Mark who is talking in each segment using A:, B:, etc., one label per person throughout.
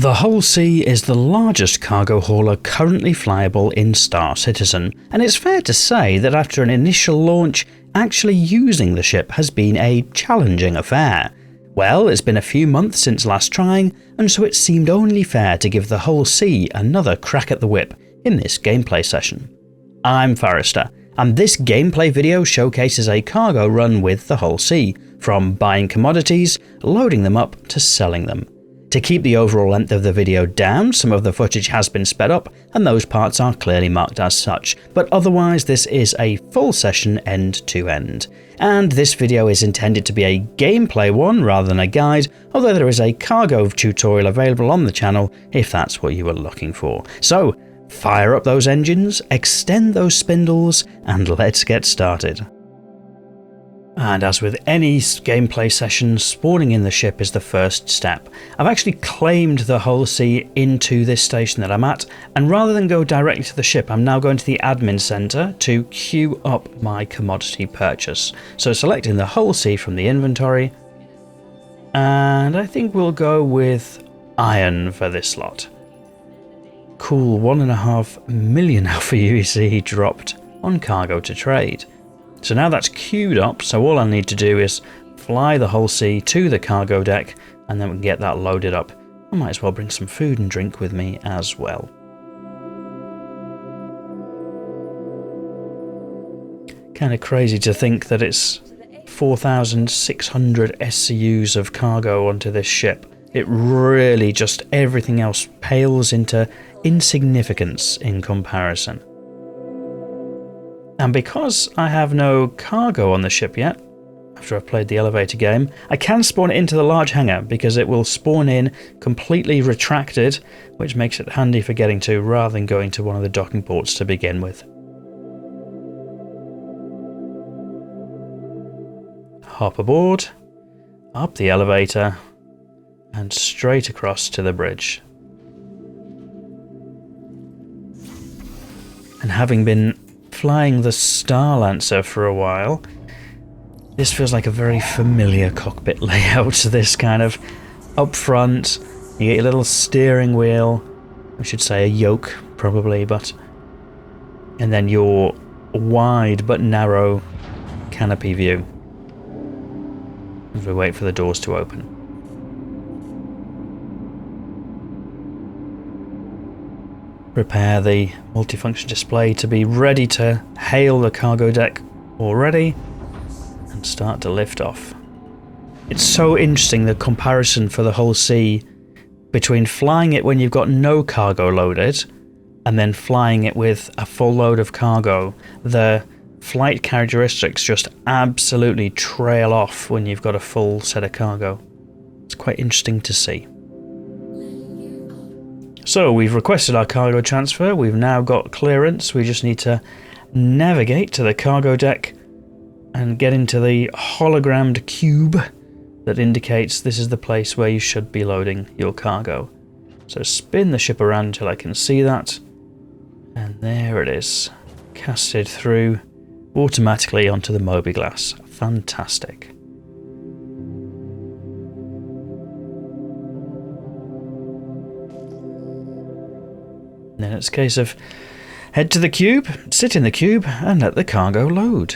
A: The Hull C is the largest cargo hauler currently flyable in Star Citizen, and it's fair to say that after an initial launch, actually using the ship has been a challenging affair. Well, it's been a few months since last trying, and so it seemed only fair to give the Hull C another crack at the whip in this gameplay session. I'm Forrester, and this gameplay video showcases a cargo run with the Hull C, from buying commodities, loading them up, to selling them. To keep the overall length of the video down, some of the footage has been sped up, and those parts are clearly marked as such, but otherwise this is a full session end to end. And this video is intended to be a gameplay one rather than a guide, although there is a cargo tutorial available on the channel if that's what you were looking for. So, fire up those engines, extend those spindles, and let's get started. And as with any gameplay session, spawning in the ship is the first step. I've actually claimed the Hull C into this station that I'm at, and rather than go directly to the ship, I'm now going to the admin center to queue up my commodity purchase. So selecting the Hull C from the inventory, and I think we'll go with iron for this lot. Cool, 1.5 million Alpha UEC dropped on cargo to trade. So now that's queued up, so all I need to do is fly the Hull C to the cargo deck, and then we can get that loaded up. I might as well bring some food and drink with me as well. Kind of crazy to think that it's 4,600 SCUs of cargo onto this ship. It really just, everything else pales into insignificance in comparison. And because I have no cargo on the ship yet, after I've played the elevator game, I can spawn it into the large hangar because it will spawn in completely retracted, which makes it handy for getting to rather than going to one of the docking ports to begin with. Hop aboard, up the elevator, and straight across to the bridge. And having been flying the Star Lancer for a while, this feels like a very familiar cockpit layout. This kind of up front, you get your little steering wheel, I should say a yoke probably, but and then your wide but narrow canopy view as we wait for the doors to open. Prepare the multifunction display to be ready to hail the cargo deck already and start to lift off. It's so interesting, the comparison for the Hull C between flying it when you've got no cargo loaded and then flying it with a full load of cargo. The flight characteristics just absolutely trail off when you've got a full set of cargo. It's quite interesting to see. So we've requested our cargo transfer, we've now got clearance, we just need to navigate to the cargo deck and get into the hologrammed cube that indicates this is the place where you should be loading your cargo. So spin the ship around until I can see that, and there it is, casted through automatically onto the mobiGlas. Fantastic. Then it's a case of head to the cube, sit in the cube, and let the cargo load.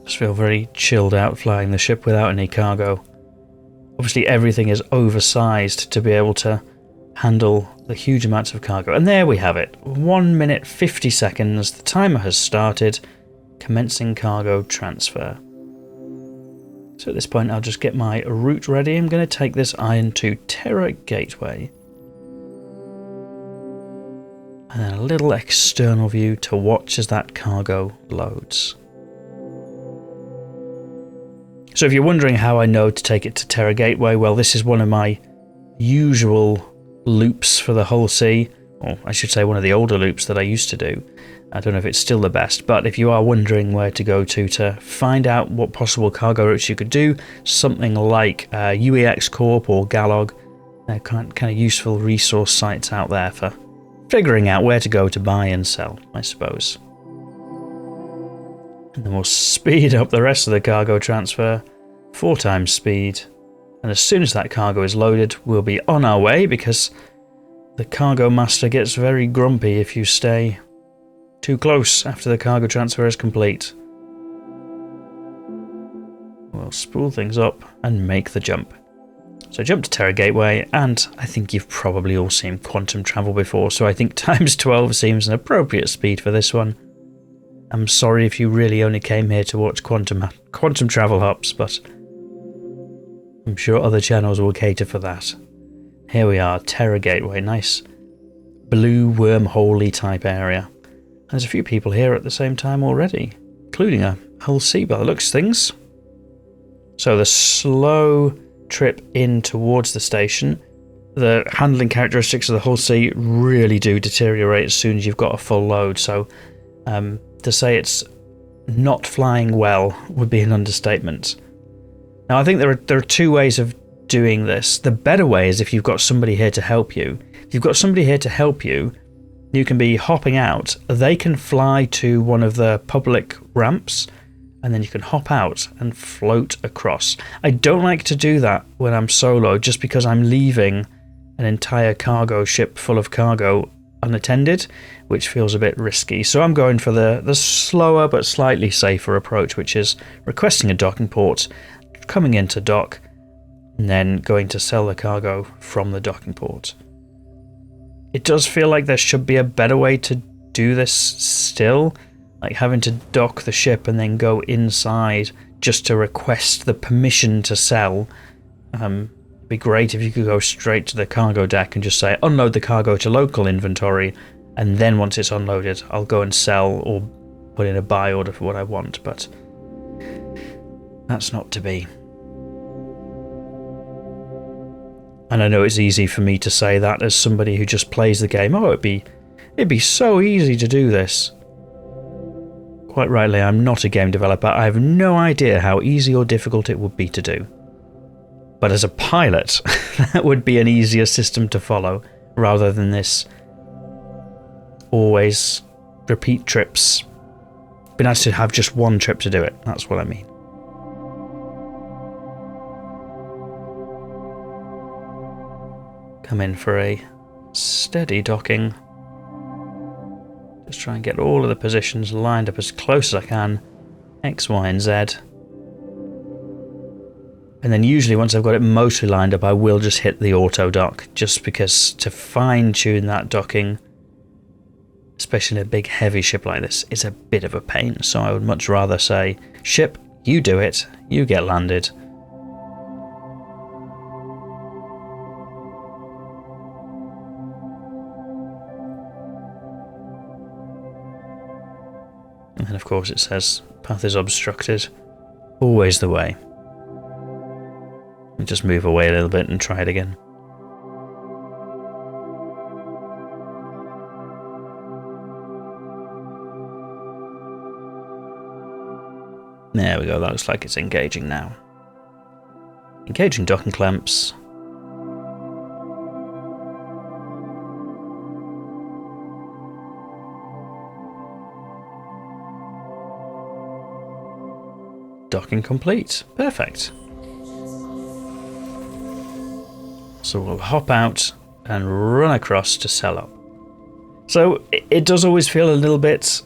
A: Just feel very chilled out flying the ship without any cargo. Obviously everything is oversized to be able to handle the huge amounts of cargo. And there we have it. 1 minute 50 seconds. The timer has started. Commencing cargo transfer. So at this point I'll just get my route ready. I'm going to take this iron to Terra Gateway. And then a little external view to watch as that cargo loads. So if you're wondering how I know to take it to Terra Gateway, well, this is one of my usual loops for the Hull C, or I should say one of the older loops that I used to do. I don't know if it's still the best, but if you are wondering where to go to find out what possible cargo routes you could do, something like UEX Corp or Gallagher, they're kind of useful resource sites out there for figuring out where to go to buy and sell, I suppose. And then we'll speed up the rest of the cargo transfer, 4 times speed. And as soon as that cargo is loaded, we'll be on our way, because the cargo master gets very grumpy if you stay too close after the cargo transfer is complete. We'll spool things up and make the jump. So jump to Terra Gateway, and I think you've probably all seen quantum travel before, so I think times 12 seems an appropriate speed for this one. I'm sorry if you really only came here to watch quantum travel hops, but I'm sure other channels will cater for that. Here we are, Terra Gateway, nice blue wormhole-y type area. There's a few people here at the same time already, including a Hull C by the looks of things. So the slow trip in towards the station, the handling characteristics of the Hull C really do deteriorate as soon as you've got a full load, so to say it's not flying well would be an understatement. Now I think there are 2 ways of doing this. The better way is if you've got somebody here to help you. If you've got somebody here to help you, you can be hopping out. They can fly to one of the public ramps, and then you can hop out and float across. I don't like to do that when I'm solo, just because I'm leaving an entire cargo ship full of cargo unattended, which feels a bit risky. So I'm going for the slower but slightly safer approach, which is requesting a docking port, coming into dock, and then going to sell the cargo from the docking port. It does feel like there should be a better way to do this still, like having to dock the ship and then go inside just to request the permission to sell. It'd be great if you could go straight to the cargo deck and just say, unload the cargo to local inventory, and then once it's unloaded, I'll go and sell or put in a buy order for what I want, but that's not to be. And I know it's easy for me to say that as somebody who just plays the game. Oh, it'd be so easy to do this. Quite rightly, I'm not a game developer. I have no idea how easy or difficult it would be to do. But as a pilot, that would be an easier system to follow, rather than this always repeat trips. It'd be nice to have just one trip to do it, that's what I mean. Come in for a steady docking. Just try and get all of the positions lined up as close as I can. X, Y, and Z. And then usually once I've got it mostly lined up, I will just hit the auto dock, just because to fine tune that docking, especially in a big heavy ship like this, is a bit of a pain. So I would much rather say, ship, you do it, you get landed. And then of course it says, path is obstructed. Always the way. Just move away a little bit and try it again. There we go, that looks like it's engaging now. Engaging docking clamps. Docking complete. Perfect. So we'll hop out and run across to sell up. So it does always feel a little bit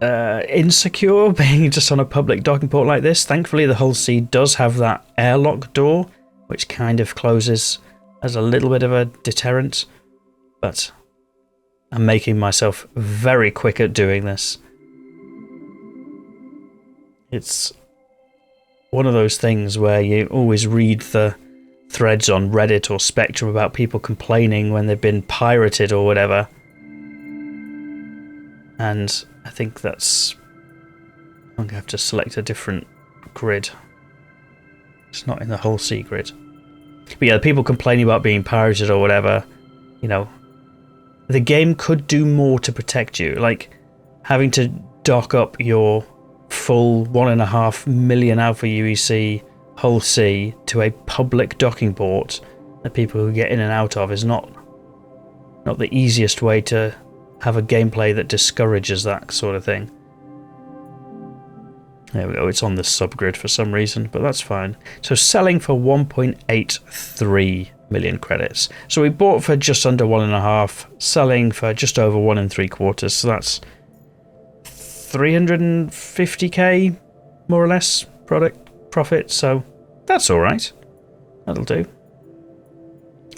A: insecure being just on a public docking port like this. Thankfully the Hull C does have that airlock door, which kind of closes as a little bit of a deterrent. But I'm making myself very quick at doing this. It's one of those things where you always read the threads on Reddit or Spectrum about people complaining when they've been pirated or whatever. And I think that's... I'm going to have to select a different grid. It's not in the Hull C grid. But yeah, people complaining about being pirated or whatever, you know, the game could do more to protect you. Like, having to dock up your full 1.5 million Alpha UEC Hull C to a public docking port that people who get in and out of is not not the easiest way to have a gameplay that discourages that sort of thing. There we go, it's on the subgrid for some reason, but that's fine. So selling for 1.83 million credits. So we bought for just under 1.5, selling for just over 1 3/4. So that's 350k more or less product profit. So that's all right. That'll do.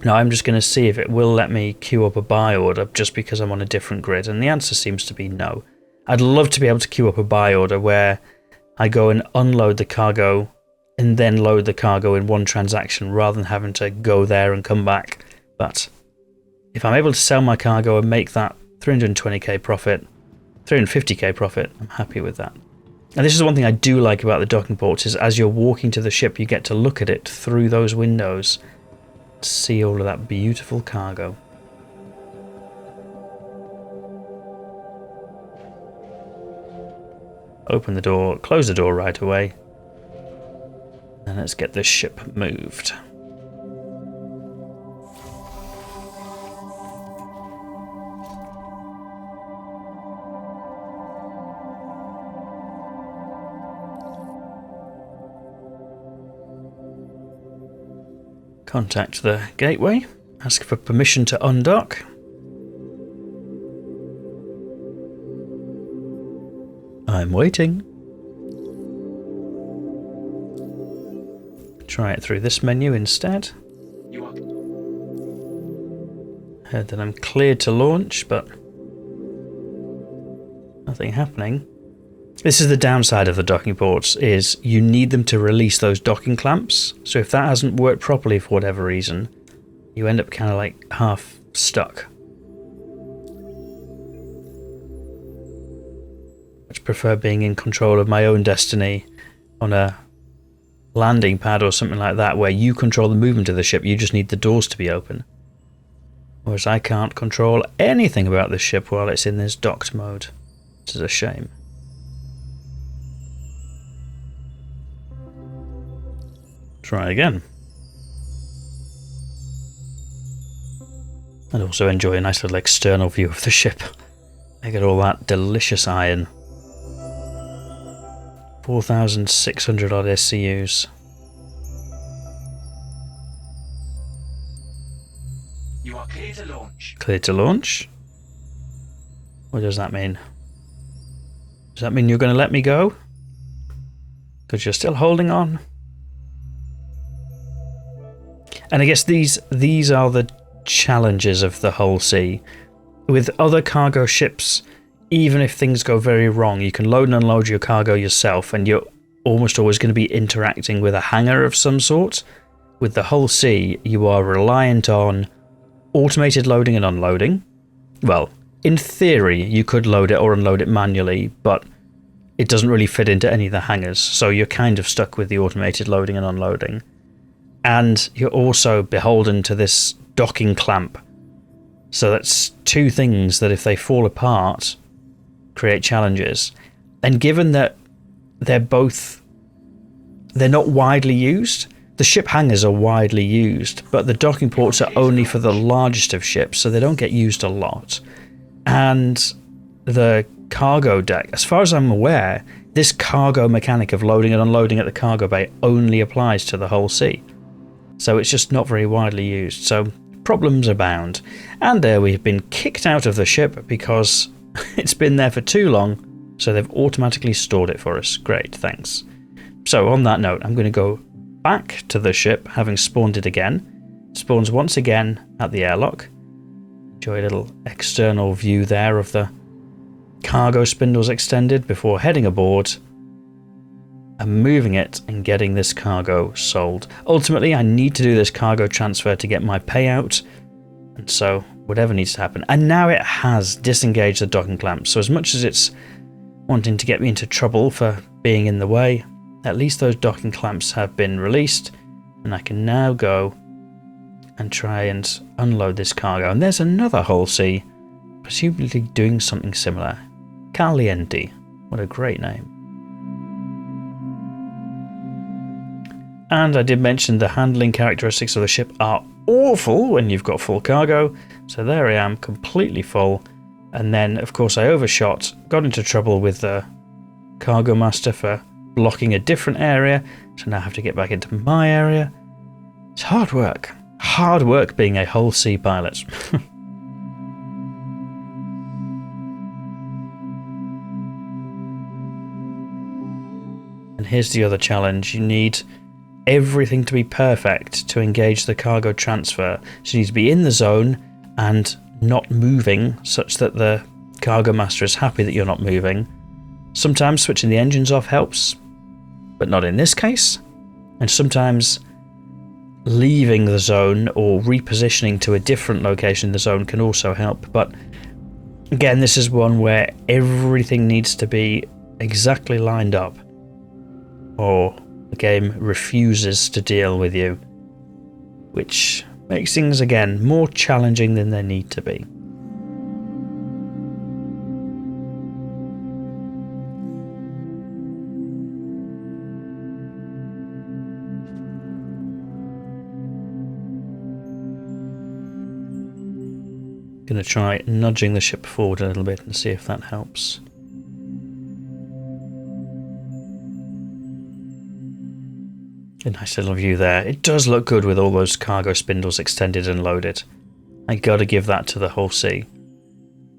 A: Now I'm just going to see if it will let me queue up a buy order just because I'm on a different grid, and the answer seems to be no. I'd love to be able to queue up a buy order where I go and unload the cargo and then load the cargo in one transaction rather than having to go there and come back. But if I'm able to sell my cargo and make that 320k profit, 350k profit, I'm happy with that. And this is one thing I do like about the docking ports, is as you're walking to the ship, you get to look at it through those windows, see all of that beautiful cargo. Open the door, close the door right away, and let's get this ship moved. Contact the gateway, ask for permission to undock. I'm waiting. Try it through this menu instead. Heard that I'm cleared to launch, but nothing happening. This is the downside of the docking ports, is you need them to release those docking clamps. So if that hasn't worked properly for whatever reason, you end up kind of like half stuck. Much prefer being in control of my own destiny on a landing pad or something like that, where you control the movement of the ship, you just need the doors to be open. Whereas I can't control anything about the ship while it's in this docked mode, which is a shame. Try again. And also enjoy a nice little external view of the ship. I get all that delicious iron. 4,600 odd SCUs.
B: You are clear to launch.
A: Clear to launch? What does that mean? Does that mean you're going to let me go? Because you're still holding on? And I guess these are the challenges of the Hull C. With other cargo ships, even if things go very wrong, you can load and unload your cargo yourself, and you're almost always going to be interacting with a hangar of some sort. With the Hull C, you are reliant on automated loading and unloading. Well, in theory, you could load it or unload it manually, but it doesn't really fit into any of the hangars, so you're kind of stuck with the automated loading and unloading. And you're also beholden to this docking clamp. So that's two things that, if they fall apart, create challenges. And given that they're not widely used, the ship hangars are widely used, but the docking ports are only for the largest of ships, so they don't get used a lot. And the cargo deck, as far as I'm aware, this cargo mechanic of loading and unloading at the cargo bay only applies to the Hull C. So it's just not very widely used. So problems abound. And there we have been kicked out of the ship because it's been there for too long, so they've automatically stored it for us. Great, thanks. So on that note, I'm going to go back to the ship, having spawned it again. Spawns once again at the airlock. Enjoy a little external view there of the cargo spindles extended before heading aboard and moving it and getting this cargo sold. Ultimately, I need to do this cargo transfer to get my payout, and so whatever needs to happen. And now it has disengaged the docking clamps, so as much as it's wanting to get me into trouble for being in the way, at least those docking clamps have been released, and I can now go and try and unload this cargo. And there's another Hull C, presumably doing something similar. Caliente. What a great name. And I did mention the handling characteristics of the ship are awful when you've got full cargo. So there I am, completely full. And then, of course, I overshot, got into trouble with the cargo master for blocking a different area. So now I have to get back into my area. It's hard work. Hard work being a Hull C pilot. And here's the other challenge. You need everything to be perfect to engage the cargo transfer. So you need to be in the zone and not moving such that the cargo master is happy that you're not moving. Sometimes switching the engines off helps, but not in this case. And sometimes leaving the zone or repositioning to a different location in the zone can also help. But again, this is one where everything needs to be exactly lined up, or the game refuses to deal with you, which makes things again more challenging than they need to be. Going to try nudging the ship forward a little bit and see if that helps. A nice little view there. It does look good with all those cargo spindles extended and loaded. I gotta give that to the Hull C.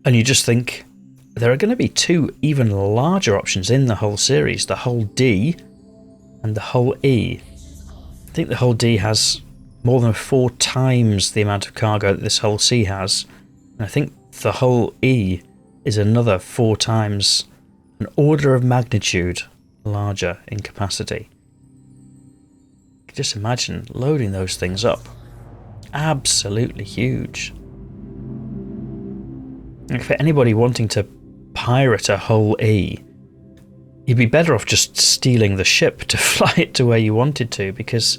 A: And you just think there are going to be two even larger options in the Hull series, the Hull D and the Hull E. I think the Hull D has more than 4 times the amount of cargo that this Hull C has. And I think the Hull E is another 4 times, an order of magnitude larger in capacity. Just imagine loading those things up. Absolutely huge. And for anybody wanting to pirate a Hull E, you'd be better off just stealing the ship to fly it to where you wanted to, because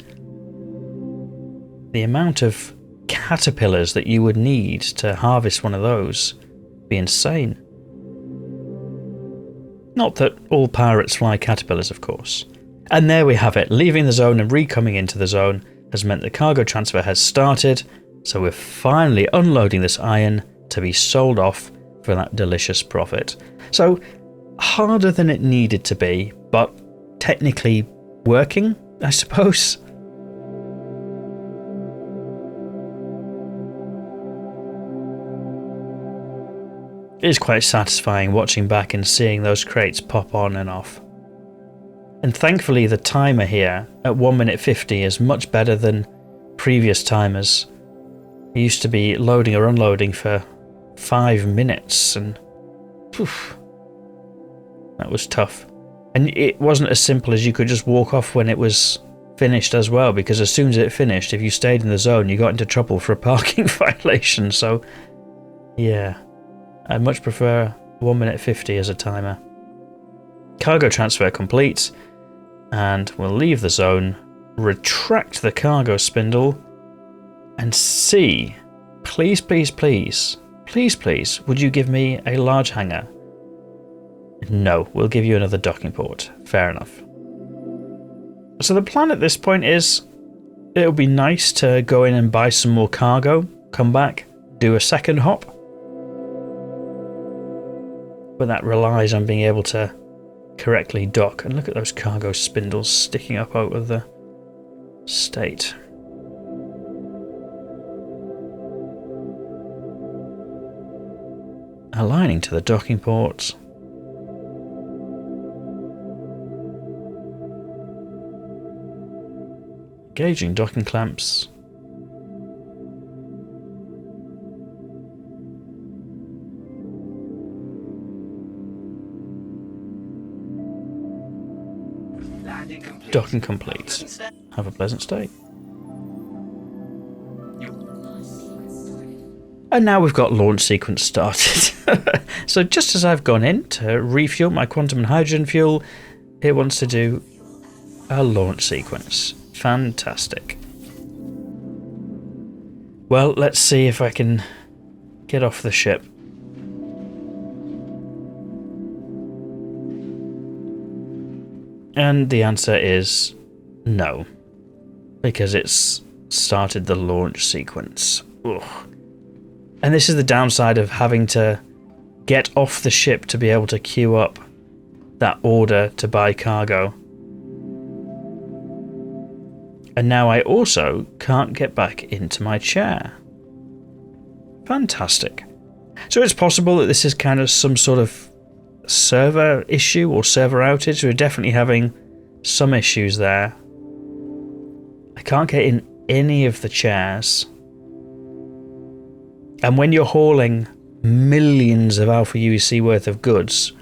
A: the amount of caterpillars that you would need to harvest one of those would be insane. Not that all pirates fly caterpillars, of course. And there we have it. Leaving the zone and re-coming into the zone has meant the cargo transfer has started, so we're finally unloading this iron to be sold off for that delicious profit. So, harder than it needed to be, but technically working, I suppose. It is quite satisfying watching back and seeing those crates pop on and off. And thankfully the timer here at 1 minute 50 is much better than previous timers. It used to be loading or unloading for 5 minutes, and poof, that was tough. And it wasn't as simple as you could just walk off when it was finished as well, because as soon as it finished, if you stayed in the zone, you got into trouble for a parking violation. So yeah, I much prefer 1 minute 50 as a timer. Cargo transfer complete, and we'll leave the zone, retract the cargo spindle, and see, please, please, please, please, please, would you give me a large hangar? No, we'll give you another docking port. Fair enough. So the plan at this point is, it'll be nice to go in and buy some more cargo, come back, do a second hop. But that relies on being able to correctly dock. And look at those cargo spindles sticking up out of the state. Aligning to the docking ports. Engaging docking clamps. Docking complete. Have a pleasant stay. And now we've got launch sequence started. So just as I've gone in to refuel my quantum and hydrogen fuel, it wants to do a launch sequence. Fantastic. Well, let's see if I can get off the ship. And the answer is no. because it's started the launch sequence. Ugh. And this is the downside of having to get off the ship to be able to queue up that order to buy cargo. And now I also can't get back into my chair. Fantastic. So it's possible that this is kind of some sort of server issue or server outage. We're definitely having some issues there. I can't get in any of the chairs. And when you're hauling millions of Alpha UEC worth of goods,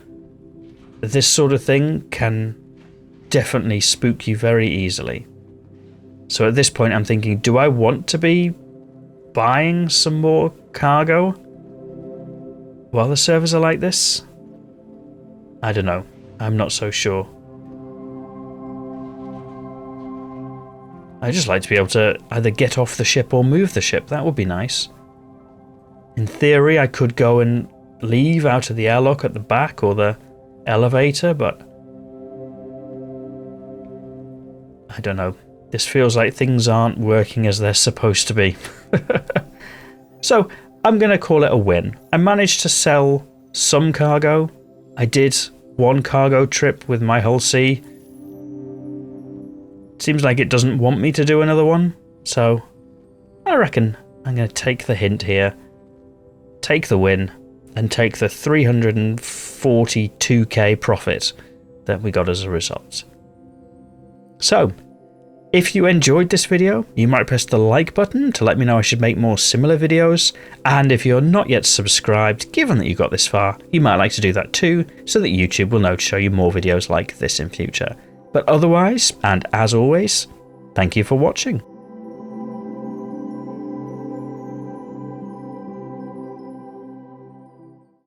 A: this sort of thing can definitely spook you very easily. So at this point I'm thinking, do I want to be buying some more cargo while the servers are like this? I don't know. I'm not so sure. I'd just like to be able to either get off the ship or move the ship. That would be nice. In theory, I could go and leave out of the airlock at the back or the elevator, but I don't know. This feels like things aren't working as they're supposed to be. So I'm going to call it a win. I managed to sell some cargo. I did one cargo trip with my Hull C. Seems like it doesn't want me to do another one, so I reckon I'm going to take the hint here, take the win, and take the 342k profit that we got as a result. So, if you enjoyed this video, you might press the like button to let me know I should make more similar videos, and if you're not yet subscribed, given that you got this far, you might like to do that too, so that YouTube will know to show you more videos like this in future. But otherwise, and as always, thank you for watching.